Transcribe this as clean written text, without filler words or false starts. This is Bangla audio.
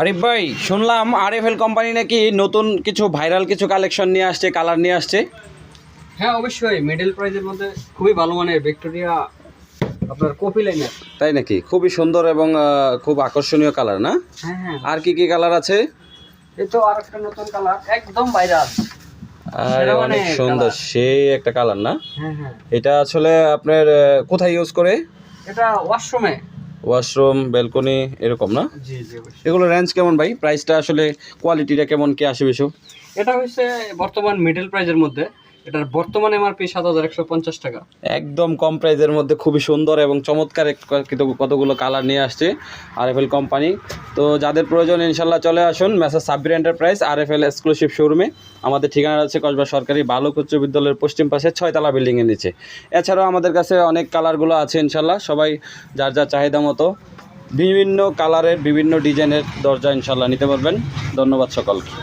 আরিফ ভাই, শুনলাম আরএফএল কোম্পানি নাকি নতুন কিছু ভাইরাল কিছু কালেকশন নিয়ে আসছে, কালার নিয়ে আসছে। হ্যাঁ অবশ্যই, মিডল প্রাইজের মধ্যে খুবই ভালো মানের ভিক্টোরিয়া আপনার কপি লাইনার। তাই নাকি? খুবই সুন্দর এবং খুব আকর্ষণীয় কালার না? হ্যাঁ হ্যাঁ, আর কি কি কালার আছে? এই তো আরেকটা নতুন কালার একদম ভাইরাল। আরে অনেক সুন্দর, সেই একটা কালার না? হ্যাঁ হ্যাঁ, এটা আসলে আপনার কোথায় ইউজ করে? এটা ওয়াশরুমে। ওয়াশরুম, ব্যালকনি এরকম না? জি জি অবশ্যই। এগুলো রেঞ্জ কেমন ভাই? প্রাইসটা আসলে কোয়ালিটিটা কেমন কি আসে বেশি? এটা হচ্ছে বর্তমান মিডল প্রাইজের মধ্যে, এটার বর্তমান এমআরপি 7,150 টাকা। একদম কম প্রাইজের মধ্যে খুবই সুন্দর এবং চমৎকার কতগুলো কালার নিয়ে আসছে আরএফএল কোম্পানি। তো যাদের প্রয়োজন ইনশাল্লাহ চলে আসুন মেসার সাব্বির এন্টারপ্রাইজ আরএফএল এক্সক্লুসিভ শোরুমে। আমাদের ঠিকানা আছে কসবা সরকারি বালক উচ্চ বিদ্যালয়ের পশ্চিম পাশে 6তলা বিল্ডিংয়ের নিচে। এছাড়াও আমাদের কাছে অনেক কালারগুলো আছে ইনশাল্লাহ, সবাই যার যার চাহিদা মতো বিভিন্ন কালারের বিভিন্ন ডিজাইনের দরজা ইনশাল্লাহ নিতে পারবেন। ধন্যবাদ সকলকে।